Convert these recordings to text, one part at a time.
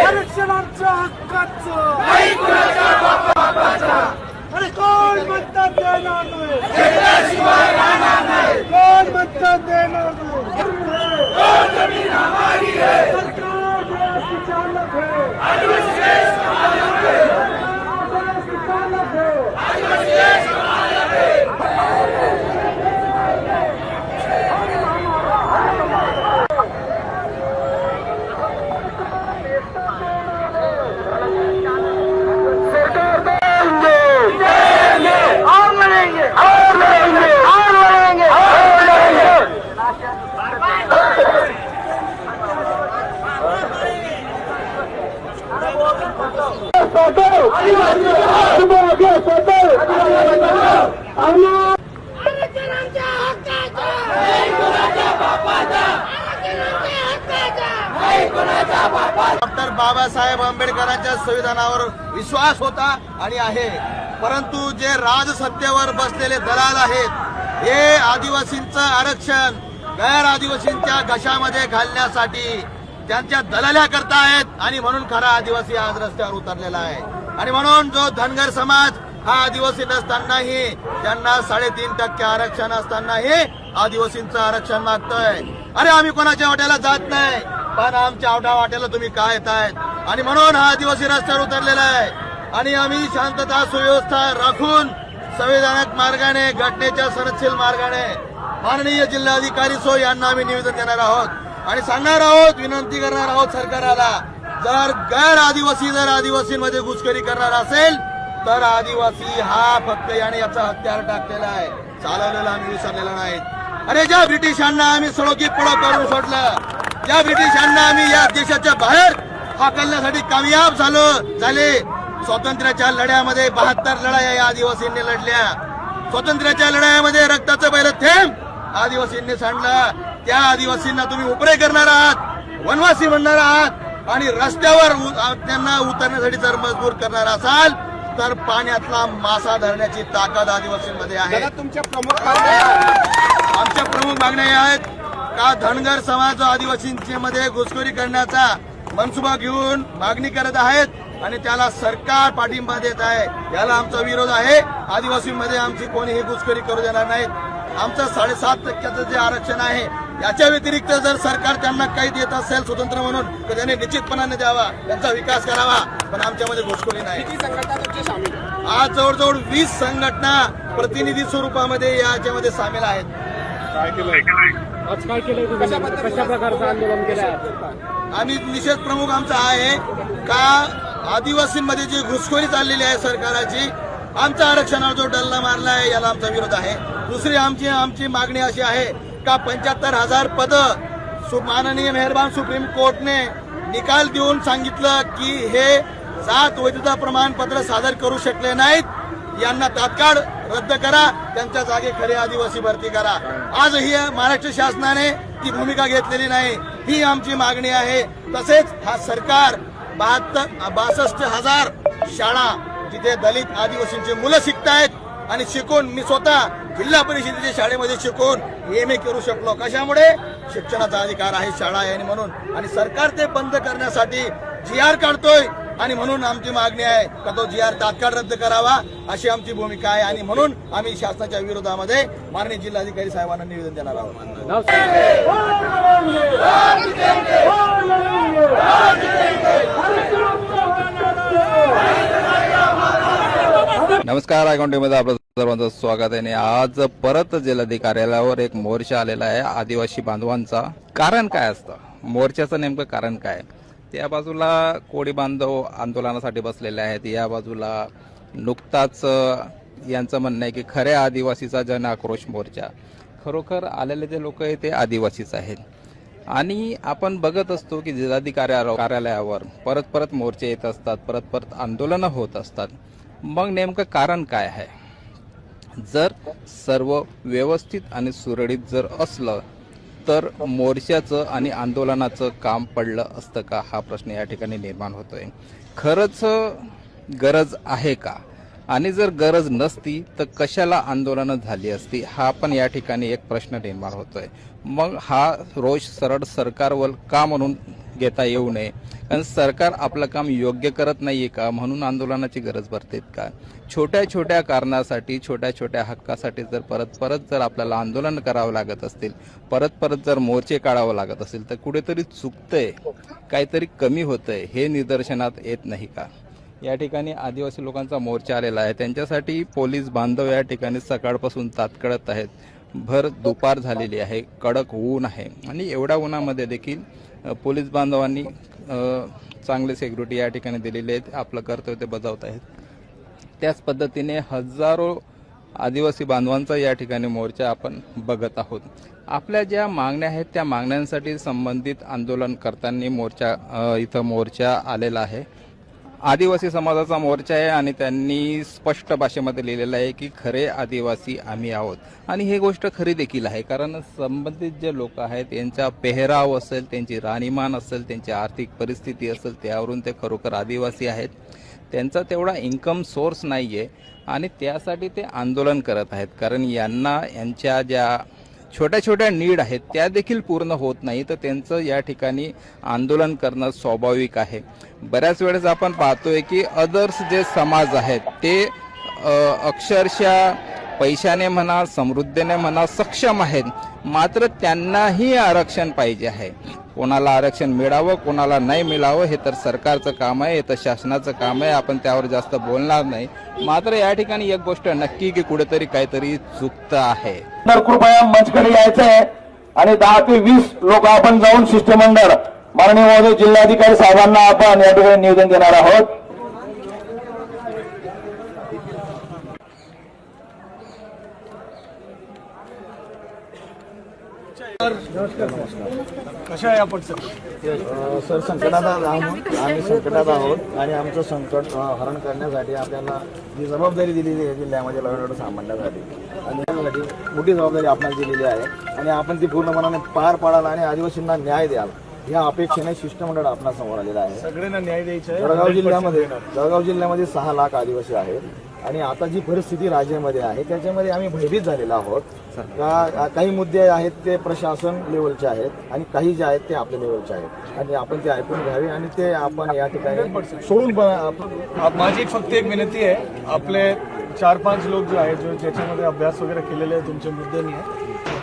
आरक्षणाच्या हक्काचं अरे कोण मतदान देणार नाही, कोण मतदान देणार नाही। सरकार देश चालक है, डॉक्टर बाबासाहेब आंबेडकरांच्या संविधानावर विश्वास होता आणि आहे, परंतु जे राजसत्तेवर बसलेले दलाल आहेत हे आदिवासींचं आरक्षण गैर आदिवासींच्या घशामध्ये घालण्यासाठी त्यांच्या दलाल्या करतायत आणि म्हणून खरा आदिवासी आज रस्त्यावर उतरलेला आहे। आणि म्हणून जो धनगर समाज हा आदिवासी नसतानाही त्यांना 3.5% आरक्षण असतानाही आदिवासींचं आरक्षण मागतोय। अरे आम्ही कोणाच्या वाट्याला जात नाही, पण आमच्या आवडा वाट्याला तुम्ही काय येतायत आणि म्हणून हा आदिवासी रस्त्यावर उतरलेला आहे। आणि आम्ही शांतता सुव्यवस्था राखून संविधानिक मार्गाने घटनेच्या संरक्षण मार्गाने माननीय जिल्हाधिकारी सो यांना आम्ही निवेदन देणार आहोत आणि सांगणार आहोत, विनंती करणार आहोत सरकारला, जर गैर आदिवासी जर आदिवासींमध्ये घुसखोरी करणार असेल तर आदिवासी हा फक्त याने याचा हत्यार टाकलेला आहे, चालवलेला आम्ही विसरलेला नाही। अरे ज्या ब्रिटिशांना आम्ही सडोकी पडो करून सोडलं, ज्या ब्रिटिशांना आम्ही या देशाच्या बाहेर हाकलण्यासाठी कामयाब झाले, स्वातंत्र्याच्या लढ्यामध्ये 72 लढाया या आदिवासींनी लढल्या, स्वातंत्र्याच्या लढायामध्ये रक्ताचं पहिलं थेंब आदिवासींनी सांडलं। त्या आदिवासींना तुम्ही उपरे करणार आहात, वनवासी म्हणणार आहात आणि रस्त्यावर त्यांना उतरण्यासाठी जर मजबूर करणार असाल तर पाण्यातला मासा धरण्याची ताकद आदिवासींमध्ये आहे। आमच्या प्रमुख मागण्या आहेत का धनगर समाज आदिवासींच्या मध्ये घुसखोरी करण्याचा मनसुबा घेऊन मागणी करत आहेत आणि त्याला सरकार पाठिंबा देत आहे, याला आमचा विरोध आहे। आदिवासींमध्ये आमची कोणीही घुसखोरी करू देणार नाहीत। आमचं 7.5% जे आरक्षण आहे याच्या व्यतिरिक्त जर सरकार त्यांना काही देत असेल स्वतंत्र म्हणून तर त्यांनी निश्चितपणाने द्यावा, त्यांचा विकास करावा, पण आमच्यामध्ये घुसखोरी नाही। किती संघटना तुमची सामील? आज जवळजवळ 20 संघटना प्रतिनिधी स्वरूपामध्ये याच्यामध्ये सामील आहेत। काय केलंय कशा प्रकारचं आंदोलन केलं? आम्ही निषेध प्रमुख आमचा आहे का आदिवासींमध्ये जी घुसखोरी चाललेली आहे सरकारची, आमच्या आरक्षणावर जो डल्ला मारला आहे याला आमचा विरोध आहे। दुसरी आमची मागणी अशी आहे का 75,000 पद माननीय मेहरबान सुप्रीम कोर्टने निकाल देऊन सांगितलं की हे जात वैधता प्रमाणपत्र सादर करू शकले नाहीत, यांना तात्काळ रद्द करा, त्यांच्या जागी खरे आदिवासी भरती करा। आजही महाराष्ट्र शासनाने ती भूमिका घेतलेली नाही, ही आमची मागणी आहे। तसेच हा सरकार 62,000 शाळा जिथे दलित आदिवासींची मुलं शिकतायत आणि शिकून मी स्वतः जिल्हा परिषदेच्या शाळेमध्ये शिकून MA करू शकलो, कशामुळे शिक्षणाचा अधिकार आहे शाळा आहे म्हणून, आणि सरकार ते बंद करण्यासाठी GR काढतोय आणि म्हणून आमची मागणी आहे का तो GR तात्काळ रद्द करावा अशी आमची भूमिका आहे आणि म्हणून आम्ही शासनाच्या विरोधामध्ये माननीय जिल्हाधिकारी साहेबांना निवेदन देणार आहोत। नमस्कार, आयकॉन टीव्हीमध्ये आपलं सर्वांचं स्वागत आहे। आणि आज परत जिल्हाधिकार्यालयावर एक मोर्चा आलेला आहे आदिवासी बांधवांचा। कारण काय असतं मोर्चाचं, नेमकं कारण काय? त्या बाजूला कोळी बांधव आंदोलनासाठी बसलेले आहेत, या बाजूला नुकताच यांचं म्हणणं आहे की खऱ्या आदिवासीचा जन आक्रोश मोर्चा। खरोखर आलेले जे लोक आहेत ते आदिवासीच आहेत आणि आपण बघत असतो की जिल्हाधिकारी कार्यालयावर परत परत मोर्चे येत असतात, परत परत आंदोलनं होत असतात। मग नेमकं कारण काय आहे? जर सर्व व्यवस्थित आणि सुरळीत जर असलं तर मोर्चाचं आणि आंदोलनाचं काम पडलं असतं का, हा प्रश्न या ठिकाणी निर्माण होतोय। खरंच गरज आहे का? आणि जर गरज नसती तर कशाला आंदोलनं झाली असती, हा पण या ठिकाणी एक प्रश्न निर्माण होतोय. मग हा रोष सरळ सरकारवर का म्हणून घेता येऊ नये? कारण सरकार आपलं काम योग्य करत नाहीये का म्हणून आंदोलनाची गरज पडतेत का? छोट्या छोट्या कारणासाठी, छोट्या छोट्या हक्कासाठी जर परत परत जर आपल्याला आंदोलन करावं लागत असतील, परत परत जर मोर्चे काढावं लागत असेल, तर कुठेतरी चुकतंय, काहीतरी कमी होतंय, हे निदर्शनात येत नाही का? या ठिकाणी आदिवासी लोकांचा मोर्चा आलेला आहे. त्यांच्यासाठी पोलीस बांधव या ठिकाणी सकाळपासून ताटकळत आहेत. भर दुपार झालेली आहे, कडक ऊन आहे आणि एवढ्या उन्हामध्ये देखील पोलीस बांधवांनी चांगले सिक्युरिटी या ठिकाणी दिलेले आहेत, आपलं कर्तव्य ते बजावत आहेत. त्याच पद्धतीने हजारो आदिवासी बांधवांचा या ठिकाणी मोर्चा आपण बघत आहोत. आपल्या ज्या मागण्या आहेत त्या मागण्यांसाठी संबंधित आंदोलनकर्त्यांनी इथं मोर्चा आलेला आहे. आदिवासी समाजाचा मोर्चा आहे आणि त्यांनी स्पष्ट भाषेमध्ये लिहिलेलं आहे की खरे आदिवासी आम्ही आहोत. आणि ही गोष्ट खरी देखील आहे, कारण संबंधित जे लोक आहेत यांचा पेहराव असेल, त्यांची राहणीमान असेल, त्यांची आर्थिक परिस्थिती असेल, त्यावरून ते खरोखर आदिवासी आहेत. त्यांचा तेवढा इन्कम सोर्स नाहीये आणि त्यासाठी ते आंदोलन करत आहेत. कारण यांच्या ज्या छोट्या छोट्या नीड आहेत त्या देखील पूर्ण होत नाही, तर त्यांचं या ठिकाणी आंदोलन करणं स्वाभाविक आहे. बऱ्याच वेळेस आपण पाहतोय की अदर्स जे समाज आहेत ते अक्षरशः पैशाने म्हणा, समृद्धीने म्हणा सक्षम आहेत, मात्र त्यांनाही आरक्षण पाहिजे आहे. कोणाला आरक्षण मिळावं, कोणाला नाही मिळावं हे तर सरकारचं काम आहे, हे तर शासनाचं काम आहे, आपण त्यावर जास्त बोलणार नाही. मात्र या ठिकाणी एक गोष्ट नक्की की कुठेतरी काहीतरी चुकतं आहे. तर कृपया मंचकडे यायचं आहे आणि 10 ते 20 लोक आपण जाऊन शिष्टमंडळ माननीय महोदय जिल्हाधिकारी साहेबांना आपण या ठिकाणी निवेदन देणार आहोत. कशा आहे आपण सर? सर संकटात आम्ही संकटात आहोत आणि आमचं संकट हरण करण्यासाठी आपल्याला जी जबाबदारी दिलेली आहे जिल्ह्यामध्ये लॉ अँड ऑर्डर सांभाळण्यासाठी आणि त्यासाठी मोठी जबाबदारी आपल्याला दिलेली आहे आणि आपण ती पूर्णपणाने पार पाडाल आणि आदिवासींना न्याय द्याल ह्या अपेक्षेने शिष्टमंडळ आपल्या समोर आलेलं आहे. सगळ्यांना न्याय द्यायचा आहे. जळगाव जिल्ह्यामध्ये 6 लाख आदिवासी आहेत आणि आता जी परिस्थिती राज्यामध्ये आहे त्याच्यामध्ये आम्ही भयभीत झालेलो आहोत. काही मुद्दे आहेत ते प्रशासन लेवलचे आहेत आणि काही जे आहेत ते आपल्या लेवलचे आहेत आणि आपण ते ऐकून घ्यावे आणि ते आपण या ठिकाणी सोडून माझी फक्त एक विनंती आहे, आपले 4-5 लोक जो आहेत जो ज्याच्यामध्ये अभ्यास वगैरे केलेले आहे तुमच्या मुद्द्यांनी आहे,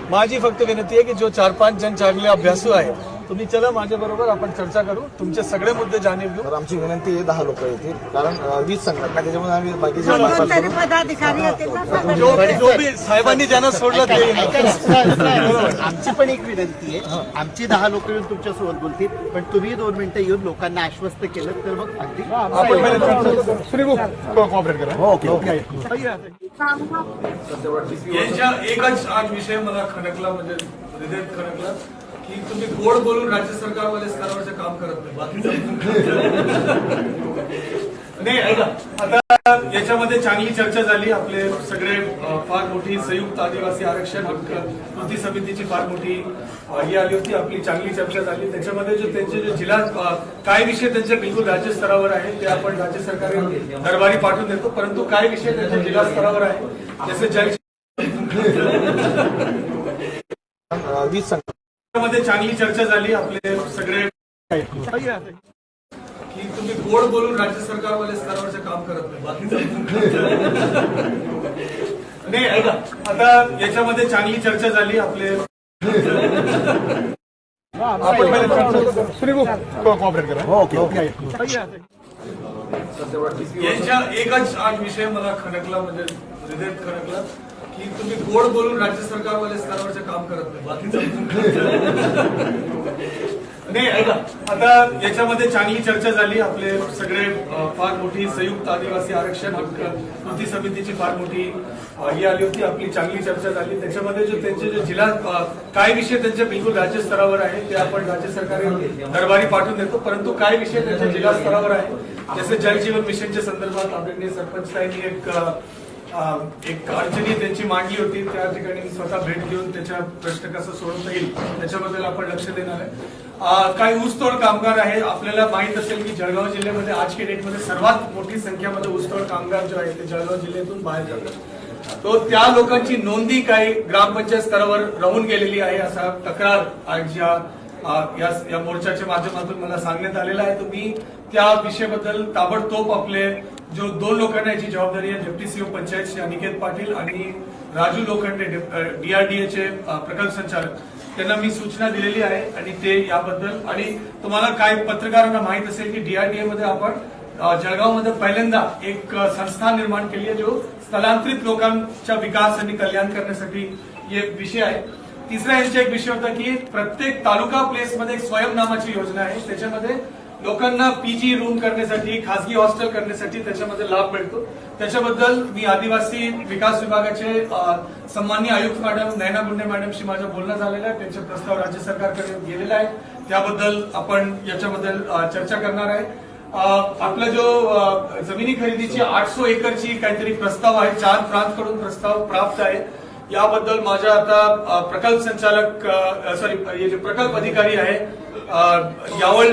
माझी फक्त विनंती आहे की जो 4-5 जण चांगले अभ्यासू आहेत तुम्ही चला माझ्या बरोबर आपण चर्चा करू, तुमचे सगळे मुद्दे जाणीव घेऊ. तर आमची विनंती आहे 10 लोक येतील कारण 20 संघटना त्याच्यामध्ये आम्ही बाकीचे जो बी साहेबांनी ज्यांना सोडलं ते आमची पण एक विनंती आहे, आमची 10 लोक येऊन तुमच्यासोबत बोलतील पण तुम्ही 2 मिनिटं येऊन लोकांना आश्वस्त केलं तर मग अगदी कॉपरेट करा. यांच्या एकच आज विषय मला खणकला, म्हणजे हृदयात खणकला की तुम्ही गोड बोलून राज्य सरकारवाले स्तरावरचं काम करत नाही, बाकीचं नाही. ऐका, आता याच्यामध्ये चांगली चर्चा झाली. आपले सगळे फार मोठी संयुक्त आदिवासी आरक्षण हक्क कृती समितीची फार मोठी ही आली होती, आपली चांगली चर्चा झाली. त्याच्यामध्ये जो त्यांचे जे जिल्हा काय विषय त्यांचे बिलकुल राज्य स्तरावर आहे ते आपण राज्य सरकार दरबारी पाठवून देतो, परंतु काय विषय त्यांच्या जिल्हा स्तरावर आहे जसे जल 20 मध्ये चांगली चर्चा झाली. आपले सगळे की तुम्ही गोड बोलून राज्य सरकारवाले स्तरावरचं काम करत नाही, बाकीचं नाही. ऐका, आता याच्यामध्ये चांगली चर्चा झाली. आपले कॉपरेट करा. यांच्या एकच आज विषय मला खणकला, म्हणजे हृदयात खणकला की तुम्ही गोड बोलून राज्य सरकारवाले स्तरावरचं काम करत नाही, बाकीचं नाही. ऐका, आता याच्यामध्ये चांगली चर्चा झाली. आपले सगळे फार मोठी संयुक्त आदिवासी आरक्षण हक्क कृती समितीची फार मोठी ही आली होती, आपली चांगली चर्चा झाली. त्याच्यामध्ये जो त्यांचे जे जिल्हा काय विषय त्यांचे बिलकुल राज्य स्तरावर आहे ते आपण राज्य सरकार दरबारी पाठवून देतो, परंतु काय विषय त्यांच्या जिल्हा स्तरावर आहे जसे जल जीवन मिशनच्या संदर्भात आदरणीय सरपंच साहेबांनी एक एक अडचणी त्यांची मांडली होती, त्या ठिकाणी मी स्वतः भेट देऊन त्याच्या प्रश्न कसा सोडवता येईल त्याच्याबद्दल आपण लक्ष देणार आहे. काही ऊसतोड कामगार आहे. आपल्याला माहित असेल की जळगाव जिल्ह्यामध्ये आज के डेटमध्ये सर्वात मोठी संख्येमध्ये ऊसतोड कामगार जो आहे ते जळगाव जिल्ह्यातून बाहेर जातात. तो त्या लोकांची नोंदी काही ग्रामपंचायत स्तरावर राहून गेलेली आहे असा तक्रार आज या मोर्चाच्या माध्यमातून मला सांगण्यात आलेला आहे. तर मी त्या विषयाबद्दल ताबडतोब आपले जो 2 लोकांना याची जबाबदारी आहे, डेप्टी सीओ पंचायत श्री अनिकेत पाटील आणि राजू लोखंडे DRDAचे प्रकल्प संचालक, त्यांना मी सूचना दिलेली आहे आणि ते याबद्दल. आणि तुम्हाला काय पत्रकारांना माहित असेल की DRDA मध्ये आपण जळगावमध्ये पहिल्यांदा एक संस्था निर्माण केली आहे जो स्थलांतरित लोकांच्या विकास आणि कल्याण करण्यासाठी हे विषय आहे. तिसरा यांचा एक विषय होता की प्रत्येक तालुका प्लेसमध्ये एक स्वयं नामाची योजना आहे. त्याच्यामध्ये लोकांना PG रूम करण्यासाठी, खासगी हॉस्टेल करण्यासाठी त्याच्यामध्ये लाभ मिळतो. त्याच्याबद्दल मी आदिवासी विकास विभागाचे सन्माननीय आयुक्त मॅडम नयना गुंडे मॅडमशी माझं बोलणं झालेलं आहे. त्यांचा प्रस्ताव राज्य सरकारकडे गेलेला आहे. त्याबद्दल आपण याच्याबद्दल चर्चा करणार आहे. आपला जो जमिनी खरेदीची 800 एकरची काहीतरी प्रस्ताव आहे, 4 प्रांतकडून प्रस्ताव प्राप्त आहे. याबद्दल माझ्या आता प्रकल्प संचालक हे जे प्रकल्प अधिकारी आहे यावळ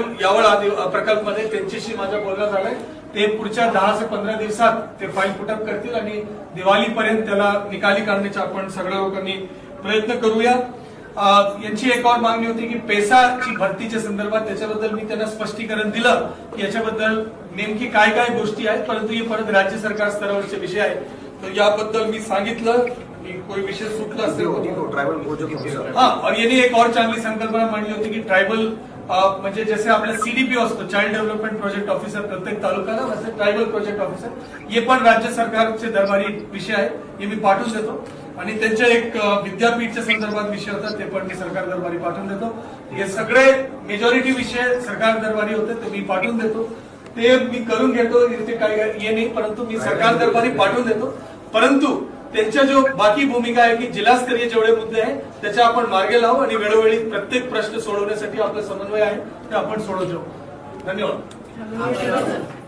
प्रकल्पमध्ये त्यांच्याशी माझं बोलणं झालंय. ते पुढच्या 10 ते 15 दिवसात ते फाईल पुटअप करतील आणि दिवाळीपर्यंत त्याला निकाली काढण्याचा आपण सगळ्या लोकांनी प्रयत्न करूया. यांची एक और मागणी होती की पेसाची भरतीच्या संदर्भात, त्याच्याबद्दल मी त्यांना स्पष्टीकरण दिलं की याच्याबद्दल नेमकी काय काय गोष्टी आहेत, परंतु हे परत राज्य सरकार स्तरावरचे विषय आहे. तर याबद्दल मी सांगितलं की कोई विषय सुटला असेल ट्रायबल प्रोजेक्ट. और यांनी एक और चांगली संकल्पना मांडली होती की ट्रायबल म्हणजे जसे आपला CDP असतो, चाइल्ड डेव्हलपमेंट प्रोजेक्ट ऑफिसर प्रत्येक तालुक्याला, वैसे ट्रायबल प्रोजेक्ट ऑफिसर हे पण राज्य सरकारचे दरबारी विषय आहे. हे मी पाठवून देतो. आणि त्यांच्या एक विद्यापीठच्या संदर्भात विषय होता, ते पण मी सरकार दरबारी पाठवून देतो. हे सगळे मेजॉरिटी विषय सरकार दरबारी होते, ते मी पाठवून देतो. ते मी करून घेतो, ते काही हे नाही, परंतु मी सरकार दरबारी पाठवून देतो. परंतु त्यांच्या जो बाकी भूमिका आहे की जिल्हास्तरीय जेवढे मुद्दे आहेत त्याच्या आपण मार्गे लावू आणि वेळोवेळी प्रत्येक प्रश्न सोडवण्यासाठी आपला समन्वय आहे ते आपण सोडवतो. धन्यवाद.